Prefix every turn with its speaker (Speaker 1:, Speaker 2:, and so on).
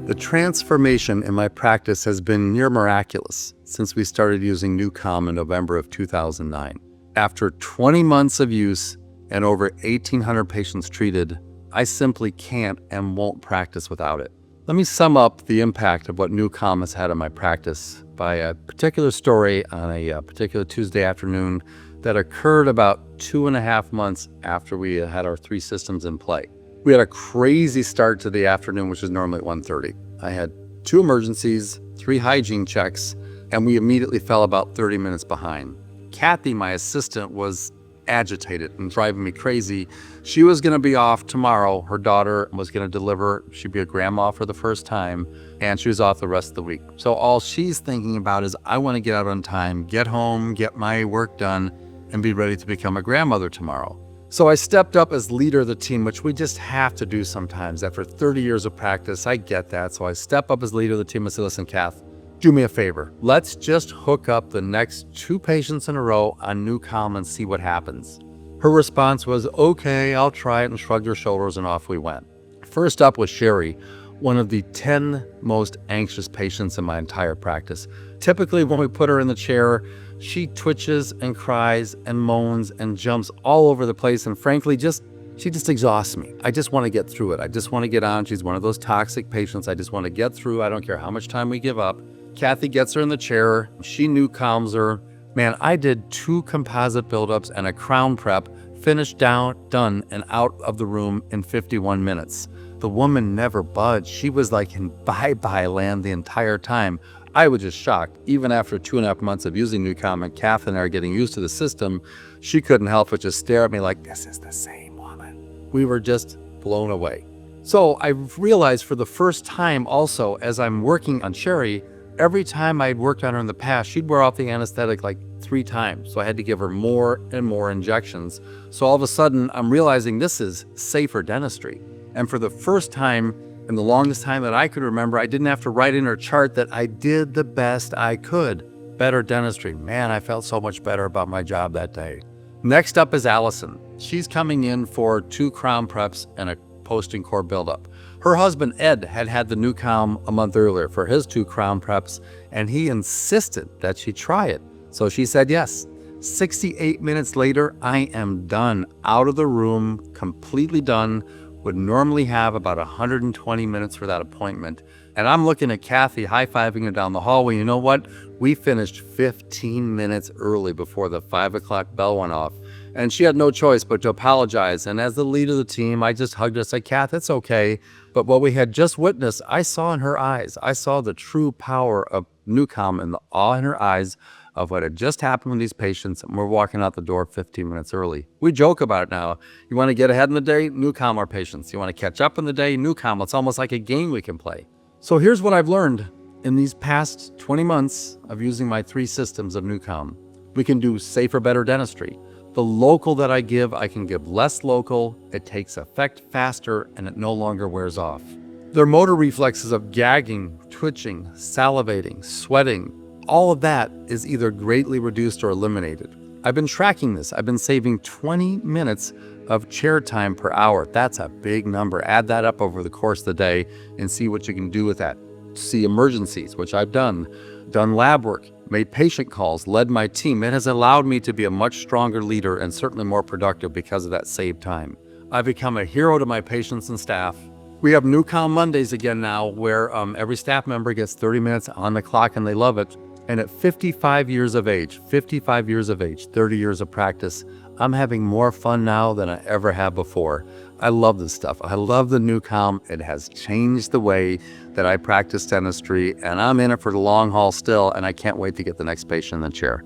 Speaker 1: The transformation in my practice has been near miraculous since we started using NuCalm in November of 2009. After 20 months of use and over 1,800 patients treated, I simply can't and won't practice without it. Let me sum up the impact of what NuCalm has had on my practice by a particular story on a particular Tuesday afternoon that occurred about 2.5 months after we had our 3 systems in play. We had a crazy start to the afternoon, which is normally at 1:30. I had 2 emergencies, 3 hygiene checks, and we immediately fell about 30 minutes behind. Kathy, my assistant, was agitated and driving me crazy. She was going to be off tomorrow. Her daughter was going to deliver. She'd be a grandma for the first time, and she was off the rest of the week. So all she's thinking about is, I want to get out on time, get home, get my work done, and be ready to become a grandmother tomorrow. So I stepped up as leader of the team, which we just have to do sometimes. After 30 years of practice, I get that. So I step up as leader of the team and say, listen, Kath, do me a favor. Let's just hook up the next 2 patients in a row on NuCalm and see what happens. Her response was, okay, I'll try it, and shrugged her shoulders, and off we went. First up was Sherry, one of the 10 most anxious patients in my entire practice. Typically, when we put her in the chair, she twitches and cries and moans and jumps all over the place, and frankly, she just exhausts me. I just want to get through it. I just want to get on. She's one of those toxic patients. I just want to get through. I don't care how much time we give up. Kathy gets her in the chair. She NuCalms her. Man, I did 2 composite buildups and a crown prep, finished down, done, and out of the room in 51 minutes. The woman never budged. She was like in bye-bye land the entire time. I was just shocked. Even after 2.5 months of using NuCalm and Kath and I are getting used to the system, she couldn't help but just stare at me like, this is the same woman. We were just blown away. So I realized for the first time also, as I'm working on Sherry, every time I'd worked on her in the past, she'd wear off the anesthetic like 3 times. So I had to give her more and more injections. So all of a sudden, I'm realizing this is safer dentistry. And for the first time, in the longest time that I could remember, I didn't have to write in her chart that I did the best I could. Better dentistry. Man, I felt so much better about my job that day. Next up is Allison. She's coming in for 2 crown preps and a post-and-core buildup. Her husband, Ed, had the NuCalm a month earlier for his 2 crown preps, and he insisted that she try it. So she said yes. 68 minutes later, I am done, out of the room, completely done. Would normally have about 120 minutes for that appointment. And I'm looking at Kathy, high-fiving her down the hallway. You know what? We finished 15 minutes early before the 5 o'clock bell went off. And she had no choice but to apologize. And as the leader of the team, I just hugged her and said, Kath, it's okay. But what we had just witnessed, I saw in her eyes. I saw the true power of NuCalm and the awe in her eyes of what had just happened with these patients, and we're walking out the door 15 minutes early. We joke about it now. You want to get ahead in the day? NuCalm our patients. You want to catch up in the day? NuCalm. It's almost like a game we can play. So here's what I've learned in these past 20 months of using my 3 systems of NuCalm. We can do safer, better dentistry. The local that I can give less local. It takes effect faster, and it no longer wears off. Their motor reflexes of gagging, twitching, salivating, sweating, all of that is either greatly reduced or eliminated. I've been tracking this. I've been saving 20 minutes of chair time per hour. That's a big number. Add that up over the course of the day and see what you can do with that. See emergencies, which I've done lab work, made patient calls, led my team. It has allowed me to be a much stronger leader and certainly more productive because of that saved time. I've become a hero to my patients and staff. We have NuCalm Mondays again now, where every staff member gets 30 minutes on the clock, and they love it. And at 55 years of age, 30 years of practice, I'm having more fun now than I ever have before. I love this stuff. I love the NuCalm. It has changed the way that I practice dentistry, and I'm in it for the long haul still, and I can't wait to get the next patient in the chair.